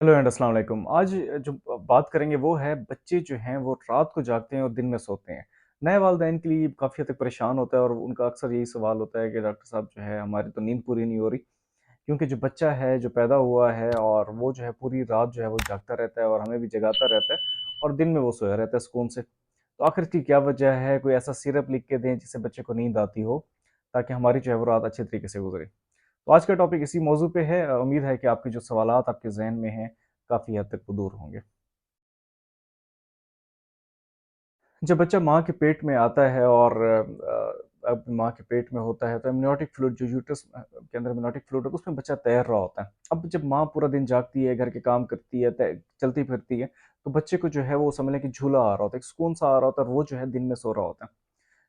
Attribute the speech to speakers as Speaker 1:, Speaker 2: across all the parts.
Speaker 1: Hello and अस्सलाम वालेकुम। आज जो बात करेंगे वो है बच्चे जो हैं वो रात को जागते हैं और दिन में सोते हैं। नए वालिदैन के लिए काफ़ी हद तक परेशान होता है और उनका अक्सर यही सवाल होता है कि डॉक्टर साहब जो है हमारी तो नींद पूरी नहीं हो रही। क्योंकि जो बच्चा है जो पैदा हुआ है और वो जो है पूरी रात जो है वो जागता रहता है और हमें भी जगाता रहता है और दिन में वो सोया रहता है सुकून से। तो आखिर इसकी क्या वजह है? कोई ऐसा सिरप लिख के दें जिससे बच्चे को नींद आती हो, ताकि हमारी जो है वो रात अच्छे तरीके से गुज़रे। तो आज का टॉपिक इसी मौजू पे है। उम्मीद है कि आपके जो सवालात आपके ज़हन में हैं, काफ़ी हद तक वो दूर होंगे। जब बच्चा माँ के पेट में आता है और अब माँ के पेट में होता है तो एमनियोटिक फ्लूइड जो यूट्रस के अंदर एमनियोटिक फ्लूइड होता है उसमें बच्चा तैर रहा होता है। अब जब माँ पूरा दिन जागती है, घर के काम करती है, चलती फिरती है, तो बच्चे को जो है वो समझ लें कि झूला आ रहा होता है, एक सुकून सा आ रहा होता है और वो जो है दिन में सो रहा होता है।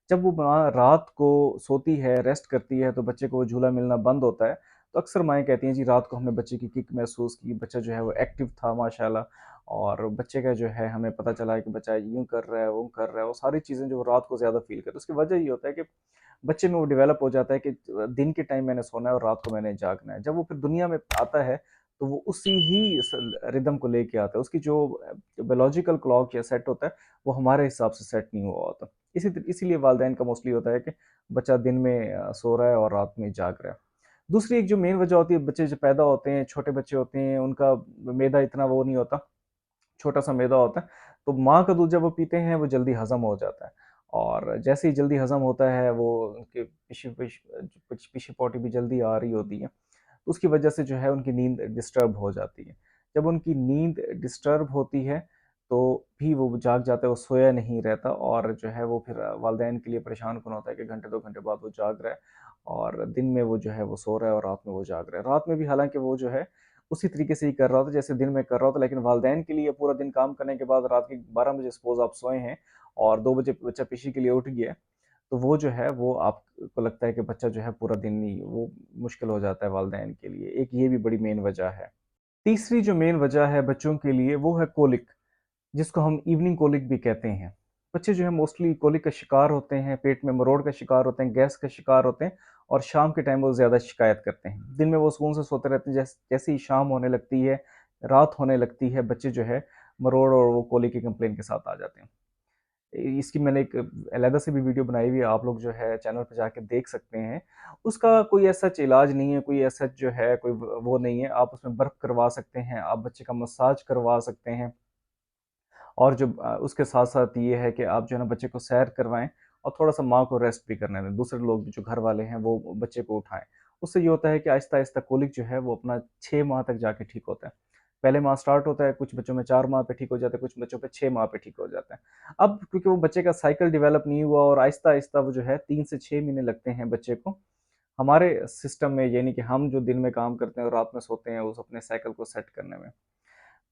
Speaker 1: जब वो माँ रात को सोती है, रेस्ट करती है, तो बच्चे को वो झूला मिलना बंद होता है। तो अक्सर माएँ कहती हैं, जी रात को हमने बच्चे की किक महसूस की, बच्चा जो है वो एक्टिव था माशाल्लाह, और बच्चे का जो है हमें पता चला है कि बच्चा यूँ कर रहा है, वो कर रहा है, वो सारी चीज़ें जो वो रात को ज़्यादा फ़ील करता है। उसकी वजह ये होता है कि बच्चे में वो डेवलप हो जाता है कि दिन के टाइम मैंने सोना है और रात को मैंने जागना है। जब वो फिर दुनिया में आता है, तो वो उसी ही रिदम को लेके आता है। उसकी जो बायोलॉजिकल क्लॉक या सेट होता है, वो हमारे हिसाब से सेट नहीं हुआ होता। इसीलिए वालिदैन का मोस्टली होता है कि बच्चा दिन में सो रहा है और रात में जाग रहा है। दूसरी एक जो मेन वजह होती है, बच्चे जो पैदा होते हैं, छोटे बच्चे होते हैं, उनका मैदा इतना वो नहीं होता, छोटा-सा मैदा होता है, तो माँ का दूध जब वो पीते हैं, वो जल्दी हज़म हो जाता है और जैसे ही जल्दी हज़म होता है, वो उनके पीछे-पोटी भी जल्दी आ रही होती है, तो उसकी वजह से जो है उनकी नींद डिस्टर्ब हो जाती है। जब उनकी नींद डिस्टर्ब होती है, तो भी वो जाग जाता है, वो सोया नहीं रहता और जो है वो फिर वालिदैन के लिए परेशान-कुन होता है कि घंटे 2 घंटे बाद वो जाग रहा है और दिन में वो जो है वो सो रहा है और रात में वो जाग रहा है। रात में भी हालाँकि वो जो है उसी तरीके से ही कर रहा होता जैसे दिन में कर रहा होता, लेकिन वालिदैन के लिए पूरा दिन काम करने के बाद रात के 12 बजे सपोज़ आप सोए हैं और 2 बजे बच्चा पीशी के लिए उठ गया है, तो वो जो है वो आपको लगता है कि बच्चा जो है पूरा दिन नहीं, वो मुश्किल हो जाता है वालिदैन के लिए। एक ये भी बड़ी मेन वजह है। तीसरी जो मेन वजह है बच्चों के लिए वो है कोलिक, जिसको हम इवनिंग कोलिक भी कहते हैं। बच्चे जो है मोस्टली कोलिक का शिकार होते हैं, पेट में मरोड़ का शिकार होते हैं, गैस का शिकार होते हैं और शाम के टाइम वो ज़्यादा शिकायत करते हैं। दिन में वो सुकून से सोते रहते हैं, जैसे ही शाम होने लगती है, रात होने लगती है, बच्चे जो है मरोड़ और वो कोलिक की कंप्लेन के साथ आ जाते हैं। इसकी मैंने एक अलहदा से भी वीडियो बनाई हुई है, आप लोग जो है चैनल पे जाके देख सकते हैं। उसका कोई ऐसा इलाज नहीं है, कोई ऐसा जो है कोई वो नहीं है, आप उसमें बर्फ़ करवा सकते हैं, आप बच्चे का मसाज करवा सकते हैं और जो उसके साथ-साथ ये है कि आप जो है ना बच्चे को सैर करवाएँ और थोड़ा-सा माँ को रेस्ट भी करने दें। दूसरे लोग भी जो घर वाले हैं वो बच्चे को उठाएँ। उससे ये होता है कि आहिस्ता-आहिस्ता कोलिक जो है वो अपना 6 माह तक जाके ठीक होता है। पहले माह स्टार्ट होता है, कुछ बच्चों में 4 माह पे ठीक हो जाता है, कुछ बच्चों पे 6 माह पे ठीक हो जाता है। अब क्योंकि वो बच्चे का साइकिल डेवलप नहीं हुआ और आहिस्ता-आहिस्ता वो जो है 3 से 6 महीने लगते हैं बच्चे को हमारे सिस्टम में, यानी कि हम जो दिन में काम करते हैं और रात में सोते हैं, उस अपने साइकिल को सेट करने में।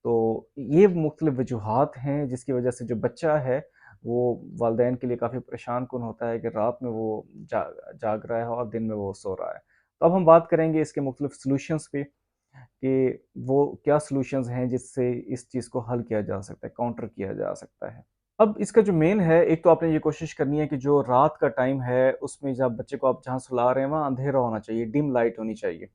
Speaker 1: तो ये मुख्तलिफ़ वजूहात हैं जिसकी वजह से जो बच्चा है वो वालिदैन के लिए काफ़ी परेशान-कुन होता है कि रात में वो जा जाग रहा है और दिन में वो सो रहा है। तो अब हम बात करेंगे इसके मुख्तलिफ़ सॉल्यूशंस पे कि वो क्या सॉल्यूशंस हैं जिससे इस चीज़ को हल किया जा सकता है, काउंटर किया जा सकता है। अब इसका जो मेन है, एक तो आपने ये कोशिश करनी है कि जो रात का टाइम है उसमें जब बच्चे को आप जहाँ सुला रहे हैं वहाँ अंधेरा होना चाहिए, डिम लाइट होनी चाहिए।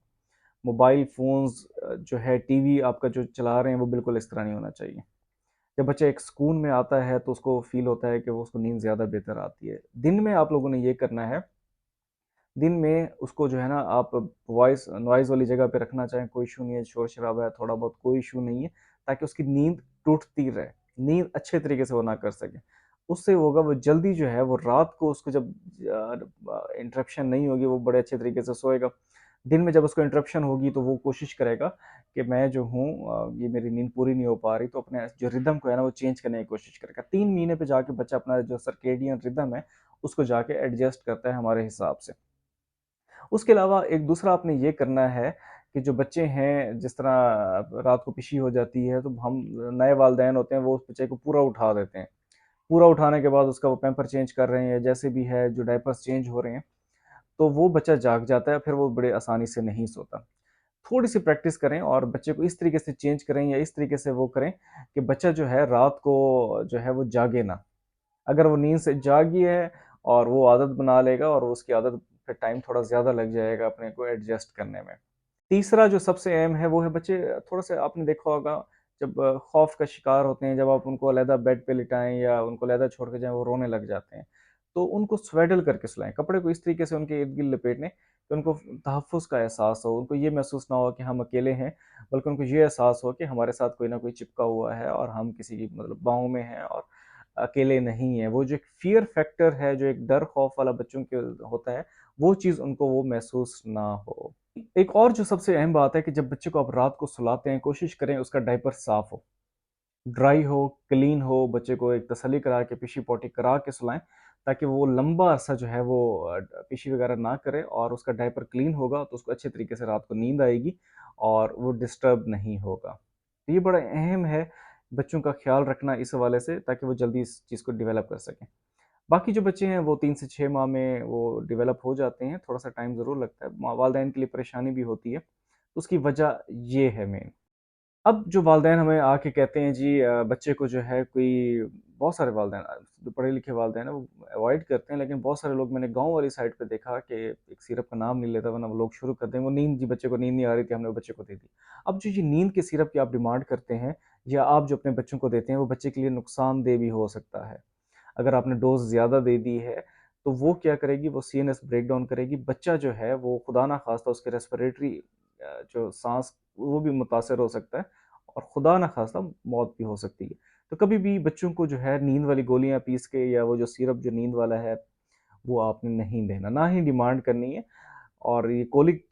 Speaker 1: मोबाइल फ़ोन्स जो है, टीवी आपका जो चला रहे हैं, वो बिल्कुल इस तरह नहीं होना चाहिए। जब बच्चा एक सुकून में आता है, तो उसको फ़ील होता है कि वो उसको नींद ज़्यादा बेहतर आती है। दिन में आप लोगों ने ये करना है, दिन में उसको जो है ना आप वॉइस नॉइज़ वाली जगह पे रखना चाहें, कोई इश्यू नहीं है, शोर-शराबा है थोड़ा बहुत, कोई इश्यू नहीं है, ताकि उसकी नींद टूटती रहे, नींद अच्छे तरीके से वो ना कर सके। उससे होगा वो जल्दी जो है वो रात को उसको जब इंटरप्शन नहीं होगी, वो बड़े अच्छे तरीके से सोएगा। दिन में जब उसको इंटरप्शन होगी तो वो कोशिश करेगा कि मैं जो हूँ ये मेरी नींद पूरी नहीं हो पा रही, तो अपने जो रिदम को है ना वो चेंज करने की कोशिश करेगा। 3 महीने पे जाके बच्चा अपना जो सर्केडियन रिदम है, उसको जाके एडजस्ट करता है हमारे हिसाब से। उसके अलावा एक दूसरा आपने ये करना है कि जो बच्चे हैं, जिस तरह रात को पिशी हो जाती है, तो हम नए वालिदैन होते हैं, वो उस बच्चे को पूरा उठा देते हैं। पूरा उठाने के बाद उसका वो पैम्पर चेंज कर रहे हैं या जैसे भी है, जो डायपर्स चेंज हो रहे हैं, तो वो बच्चा जाग जाता है, फिर वो बड़े आसानी से नहीं सोता। थोड़ी-सी प्रैक्टिस करें और बच्चे को इस तरीके से चेंज करें या इस तरीके से वो करें कि बच्चा जो है रात को जो है वो जागे ना। अगर वो नींद से जाग गया है और वो आदत बना लेगा और उसकी आदत पे टाइम थोड़ा ज़्यादा लग जाएगा अपने को एडजस्ट करने में। तीसरा जो सबसे अहम है वो है बच्चे थोड़ा-सा आपने देखा होगा जब खौफ का शिकार होते हैं, जब आप उनको अलहदा बेड पे लिटाएँ या उनको अलहदा छोड़ के जाएँ, वो रोने लग जाते हैं। तो उनको स्वेडल करके सुलाएँ, कपड़े को इस तरीके से उनके इर्द-गिर्द लपेटें कि उनको तहफ़्फ़ुज़ का एहसास हो, उनको ये महसूस ना हो कि हम अकेले हैं, बल्कि उनको ये एहसास हो कि हमारे साथ कोई ना कोई चिपका हुआ है और हम किसी की मतलब बाहों में हैं और अकेले नहीं हैं। वो जो एक फ़ियर फैक्टर है, जो एक डर खौफ वाला बच्चों के होता है, वो चीज़ उनको वो महसूस ना हो। एक और जो सबसे अहम बात है कि जब बच्चे को आप रात को सुलाते हैं, कोशिश करें उसका डायपर साफ़ हो, ड्राई हो, क्लीन हो, बच्चे को एक तसल्ली करा के पीशी-पॉटी करा के सुलाएँ, ताकि वो लंबा अरसा जो है वो पीशी वगैरह ना करे और उसका डायपर क्लीन होगा, तो उसको अच्छे तरीके से रात को नींद आएगी और वो डिस्टर्ब नहीं होगा। तो ये बड़ा अहम है, बच्चों का ख़्याल रखना इस हवाले से ताकि वो जल्दी इस चीज़ को डेवलप कर सकें। बाकी जो बच्चे हैं वो 3 से 6 माह में वो डेवलप हो जाते हैं, थोड़ा-सा टाइम ज़रूर लगता है, वालिदैन के लिए परेशानी भी होती है, उसकी वजह ये है मेन। अब जो वालिदैन हमें आके कहते हैं जी बच्चे को जो है कोई बहुत सारे वालिदैन जो पढ़े-लिखे वालिदैन हैं वो अवॉइड करते हैं, लेकिन बहुत सारे लोग मैंने गाँव वाली साइड पे देखा कि एक सिरप का नाम नहीं लेता वरना वो लोग शुरू कर दें, वो नींद जी बच्चे को नींद नहीं आ रही थी, हमने वो बच्चे को दे दी। अब जो ये नींद के सिरप की आप डिमांड करते हैं या आप जो अपने बच्चों को देते हैं, वो बच्चे के लिए नुकसानदेह भी हो सकता है। अगर आपने डोज़ ज़्यादा दे दी है, तो वो क्या करेगी, वो सीएनएस ब्रेकडाउन करेगी। बच्चा जो है वो खुदा ना ख़ास्ता उसके रेस्पिरेटरी जो साँस वो भी मुतासर हो सकता है और खुदा ना ख़ास्ता मौत भी हो सकती है। तो कभी भी बच्चों को जो है नींद वाली गोलियाँ पीस के या वो जो सिरप जो नींद वाला है, वो आपने नहीं देना, ना ही डिमांड करनी है। और ये कोलिक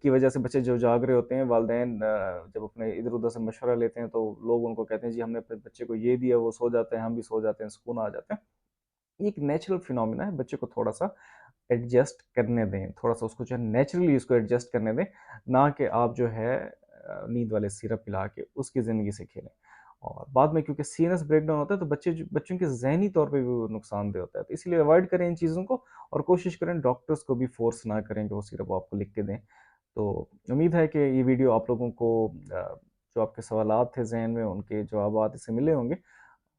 Speaker 1: की वजह से बच्चे जो जाग रहे होते हैं, वालिदैन जब अपने इधर-उधर से मशवरा लेते हैं, तो लोग उनको कहते हैं, "जी, हमने अपने बच्चे को ये दिया, वो सो जाते हैं, हम भी सो जाते हैं, सुकून आ जाता है।" ये एक नेचुरल फिनोमेना है, बच्चे को थोड़ा-सा एडजस्ट करने दें, थोड़ा-सा उसको जो है नेचुरली उसको एडजस्ट करने दें, ना कि आप जो है नींद वाले सिरप पिला के उसकी ज़िंदगी से खेलें। और बाद में क्योंकि सीरियस ब्रेकडाउन होता है तो बच्चों के ज़हनी तौर पे भी वो नुकसानदेह होता है, तो इसलिए अवॉइड करें इन चीज़ों को और कोशिश करें डॉक्टर्स को भी फ़ोर्स ना करें कि वो सिरप आपको लिख के दें। तो उम्मीद है कि ये वीडियो आप लोगों को जो आपके सवालात थे ज़हन में उनके जवाबात इससे मिले होंगे।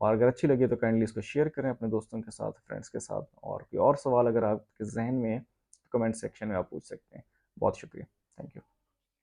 Speaker 1: और अगर अच्छी लगी तो काइंडली इसको शेयर करें अपने दोस्तों के साथ, फ्रेंड्स के साथ और कोई और सवाल अगर आपके ज़हन में है, तो कमेंट सेक्शन में आप पूछ सकते हैं। बहुत शुक्रिया। Thank you.